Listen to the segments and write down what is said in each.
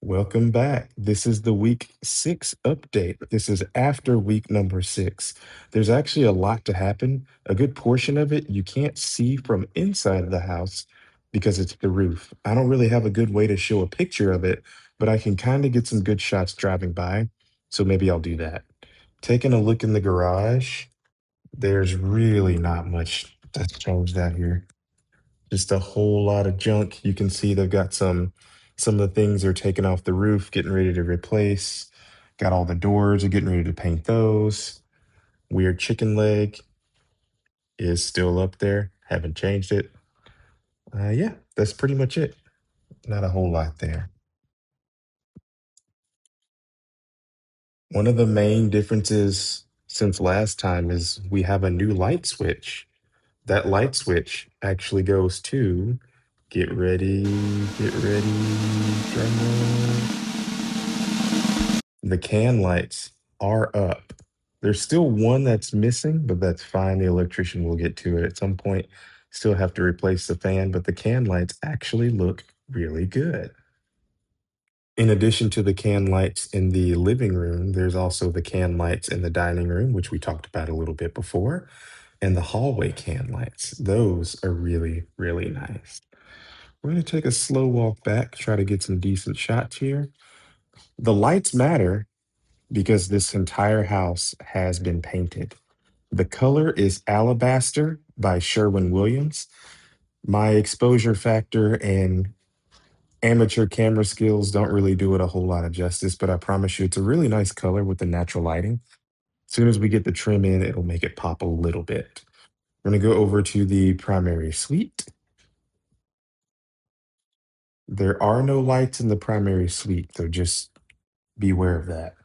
Welcome back. This is the week 6 update. This is after week number 6. There's actually a lot to happen. A good portion of it you can't see from inside of the house because it's the roof. I don't really have a good way to show a picture of it, but I can kind of get some good shots driving by. So maybe I'll do that. Taking a look in the garage, there's really not much that's changed out here. Just a whole lot of junk. You can see they've got some of the things are taken off the roof, getting ready to replace. Got all the doors, are getting ready to paint those. Weird chicken leg is still up there. Haven't changed it. Yeah, that's pretty much it. Not a whole lot there. One of the main differences since last time is we have a new light switch. That light switch actually goes to get ready, drum roll. The can lights are up. There's still one that's missing, but that's fine. The electrician will get to it at some point. Still have to replace the fan, but the can lights actually look really good. In addition to the can lights in the living room, there's also the can lights in the dining room, which we talked about a little bit before, and the hallway can lights. Those are really, really nice. We're going to take a slow walk back, try to get some decent shots here. The lights matter because this entire house has been painted. The color is Alabaster by Sherwin-Williams. My exposure factor and amateur camera skills don't really do it a whole lot of justice, but I promise you it's a really nice color with the natural lighting. As soon as we get the trim in, it'll make it pop a little bit. We're gonna go over to the primary suite. There are no lights in the primary suite, so just beware of that.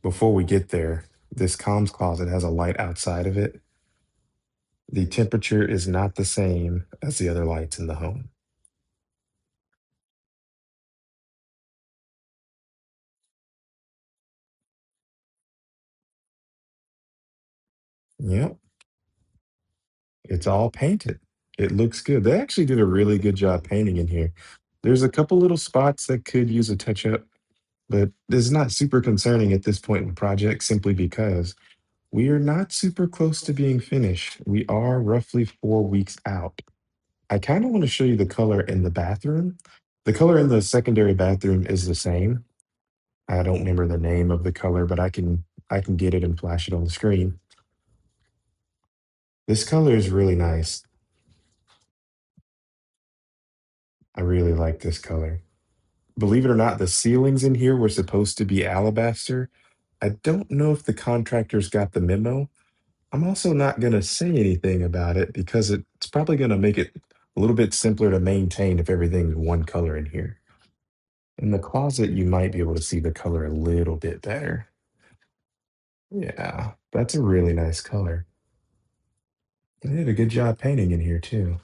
Before we get there, this comms closet has a light outside of it. The temperature is not the same as the other lights in the home. Yep, it's all painted. It looks good. They actually did a really good job painting in here. There's a couple little spots that could use a touch up, but it's not super concerning at this point in the project simply because we are not super close to being finished. We are roughly 4 weeks out. I kind of want to show you the color in the bathroom. The color in the secondary bathroom is the same. I don't remember the name of the color, but I can get it and flash it on the screen. This color is really nice. I really like this color. Believe it or not, the ceilings in here were supposed to be alabaster. I don't know if the contractors got the memo. I'm also not gonna say anything about it because it's probably gonna make it a little bit simpler to maintain if everything's one color in here. In the closet, you might be able to see the color a little bit better. Yeah, that's a really nice color. They did a good job painting in here too.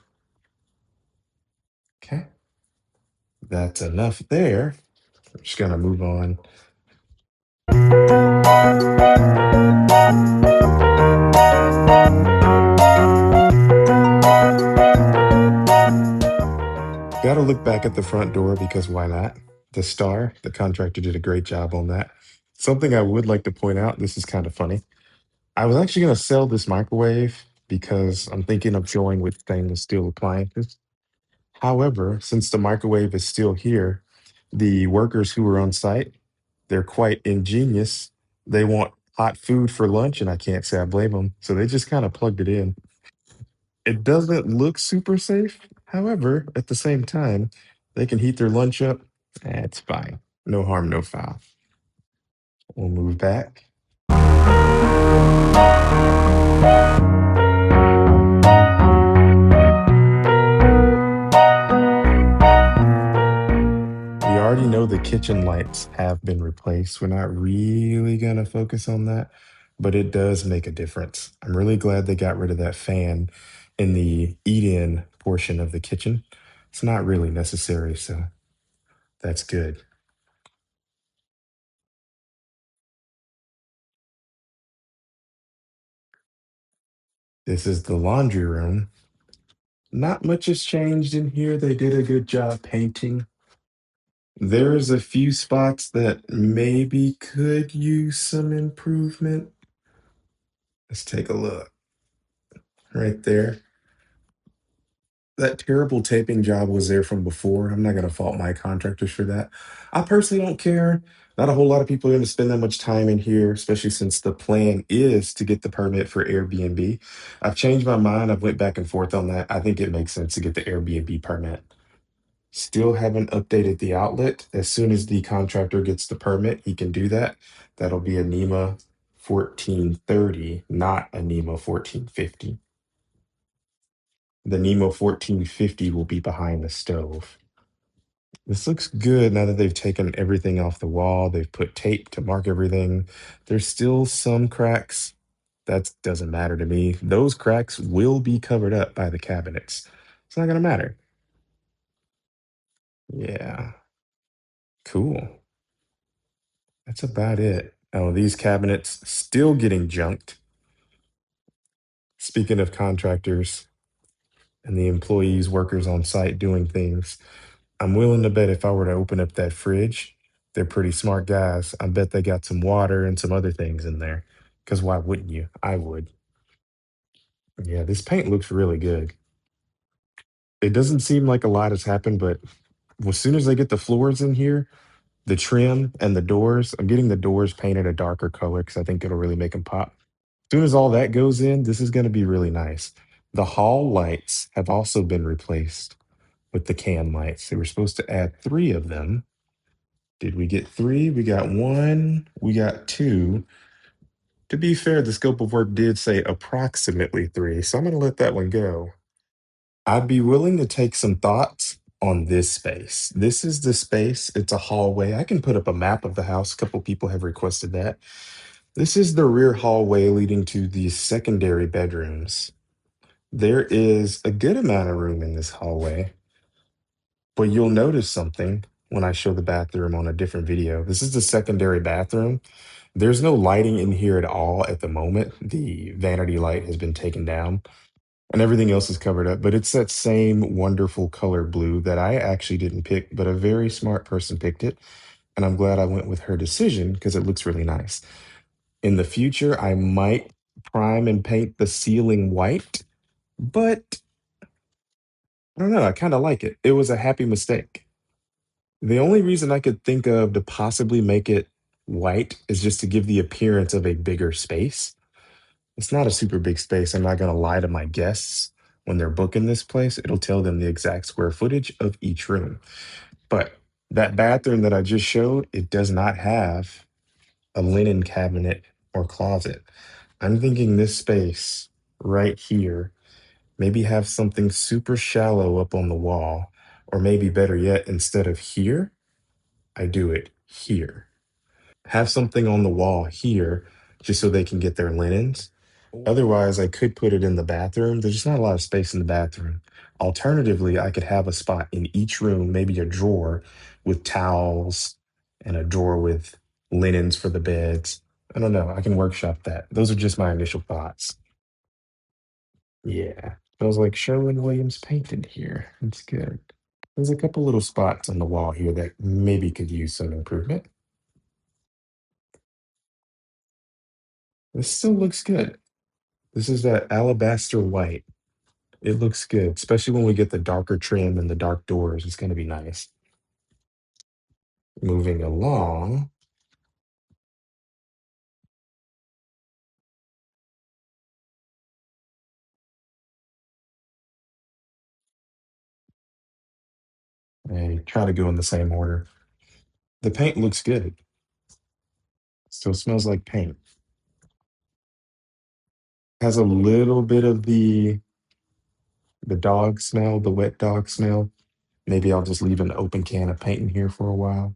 Okay, that's enough there. I'm just gonna move on. Gotta look back at the front door because why not? The star, the contractor did a great job on that. Something I would like to point out, this is kind of funny. I was actually gonna sell this microwave because I'm thinking of going with stainless steel appliances. However, since the microwave is still here, the workers who were on site, they're quite ingenious. They want hot food for lunch, and I can't say I blame them. So they just kind of plugged it in. It doesn't look super safe. However, at the same time, they can heat their lunch up. It's fine. No harm, no foul. We'll move back. We already know the kitchen lights have been replaced. We're not really going to focus on that, but it does make a difference. I'm really glad they got rid of that fan in the eat-in portion of the kitchen. It's not really necessary, so that's good. This is the laundry room. Not much has changed in here. They did a good job painting. There's a few spots that maybe could use some improvement. Let's take a look right there. That terrible taping job was there from before. I'm not gonna fault my contractors for that. I personally don't care. Not a whole lot of people are gonna spend that much time in here, especially since the plan is to get the permit for Airbnb. I've changed my mind. I've went back and forth on that. I think it makes sense to get the Airbnb permit. Still haven't updated the outlet. As soon as the contractor gets the permit, he can do that. That'll be a NEMA 1430, not a NEMA 1450. The NEMA 1450 will be behind the stove. This looks good now that they've taken everything off the wall. They've put tape to mark everything. There's still some cracks. That doesn't matter to me. Those cracks will be covered up by the cabinets. It's not gonna matter. Yeah, cool. That's about it. Oh, these cabinets still getting junked. Speaking of contractors and the employees, workers on site doing things, I'm willing to bet if I were to open up that fridge, they're pretty smart guys. I bet they got some water and some other things in there. Because why wouldn't you? I would. Yeah, this paint looks really good. It doesn't seem like a lot has happened, but as soon as they get the floors in here, the trim and the doors, I'm getting the doors painted a darker color because I think it'll really make them pop. Soon as all that goes in, this is going to be really nice. The hall lights have also been replaced with the can lights. They were supposed to add three of them. Did we get three? We got one. We got two. To be fair, the scope of work did say approximately three, so I'm going to let that one go. I'd be willing to take some thoughts on this space. This is the space. It's a hallway. I can put up a map of the house. A couple people have requested that. This is the rear hallway leading to the secondary bedrooms. There is a good amount of room in this hallway, but you'll notice something when I show the bathroom on a different video. This is the secondary bathroom. There's no lighting in here at all at the moment. The vanity light has been taken down and everything else is covered up, but it's that same wonderful color blue that I actually didn't pick, but a very smart person picked it. And I'm glad I went with her decision because it looks really nice. In the future, I might prime and paint the ceiling white, but I don't know. I kind of like it. It was a happy mistake. The only reason I could think of to possibly make it white is just to give the appearance of a bigger space. It's not a super big space. I'm not going to lie to my guests. When they're booking this place, it'll tell them the exact square footage of each room. But that bathroom that I just showed, it does not have a linen cabinet or closet. I'm thinking this space right here, maybe have something super shallow up on the wall, or maybe better yet, instead of here, I do it here. Have something on the wall here just so they can get their linens. Otherwise, I could put it in the bathroom. There's just not a lot of space in the bathroom. Alternatively, I could have a spot in each room, maybe a drawer with towels and a drawer with linens for the beds. I don't know. I can workshop that. Those are just my initial thoughts. Yeah. Feels like Sherwin-Williams painted here. It's good. There's a couple little spots on the wall here that maybe could use some improvement. This still looks good. This is that alabaster white. It looks good, especially when we get the darker trim and the dark doors. It's going to be nice. Moving along, I try to go in the same order. The paint looks good. Still smells like paint. Has a little bit of the dog smell, the wet dog smell. Maybe I'll just leave an open can of paint in here for a while.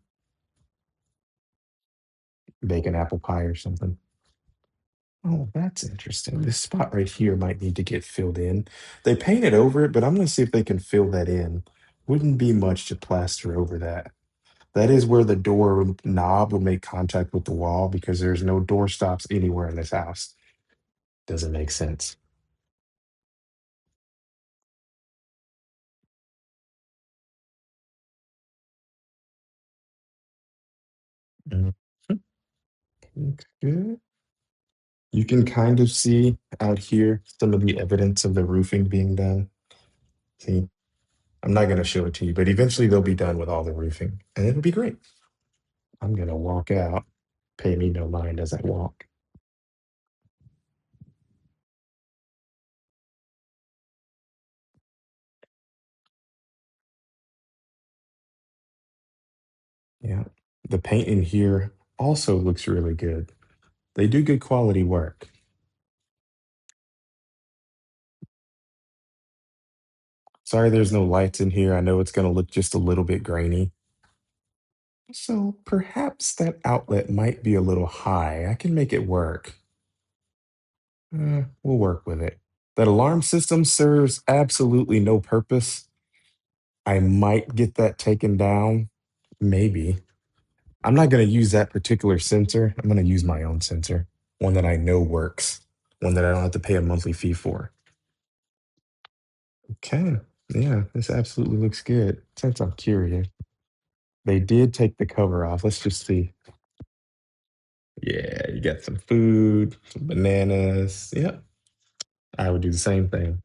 Bake an apple pie or something. Oh, that's interesting. This spot right here might need to get filled in. They painted over it, but I'm going to see if they can fill that in. Wouldn't be much to plaster over that. That is where the door knob would make contact with the wall because there's no door stops anywhere in this house. Doesn't make sense. Mhm. Looks good. You can kind of see out here some of the evidence of the roofing being done. See, I'm not going to show it to you, but eventually they'll be done with all the roofing and it'll be great. I'm going to walk out. Pay me no mind as I walk. Yeah. The paint in here also looks really good. They do good quality work. Sorry there's no lights in here. I know it's going to look just a little bit grainy. So perhaps that outlet might be a little high. I can make it work. We'll work with it. That alarm system serves absolutely no purpose. I might get that taken down. Maybe. I'm not going to use that particular sensor. I'm going to use my own sensor, one that I know works, one that I don't have to pay a monthly fee for. Okay. Yeah, this absolutely looks good. Since I'm curious, they did take the cover off. Let's just see. Yeah, you got some food, some bananas. Yep, I would do the same thing.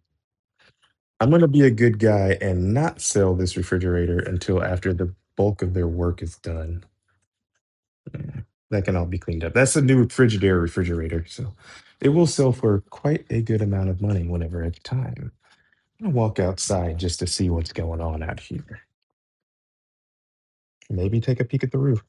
I'm gonna be a good guy and not sell this refrigerator until after the bulk of their work is done. Yeah, that can all be cleaned up. That's a new refrigerator, so it will sell for quite a good amount of money whenever it's time. I'm gonna walk outside just to see what's going on out here. Maybe take a peek at the roof.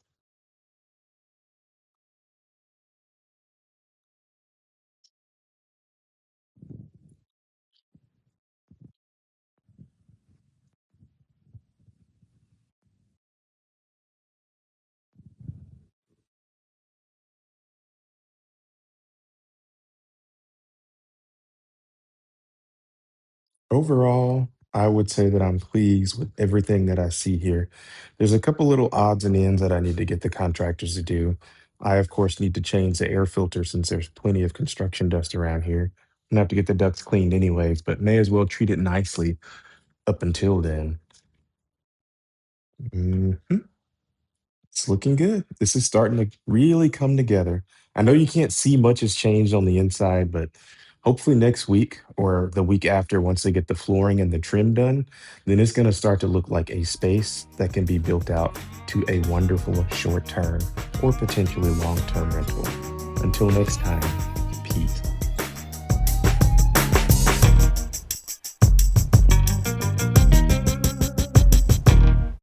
Overall, I would say that I'm pleased with everything that I see here. There's a couple little odds and ends that I need to get the contractors to do. I, of course, need to change the air filter since there's plenty of construction dust around here. I'm gonna have to get the ducts cleaned anyways, but may as well treat it nicely up until then. Mhm. It's looking good. This is starting to really come together. I know you can't see much has changed on the inside, but hopefully next week or the week after, once they get the flooring and the trim done, then it's going to start to look like a space that can be built out to a wonderful short term or potentially long term rental. Until next time.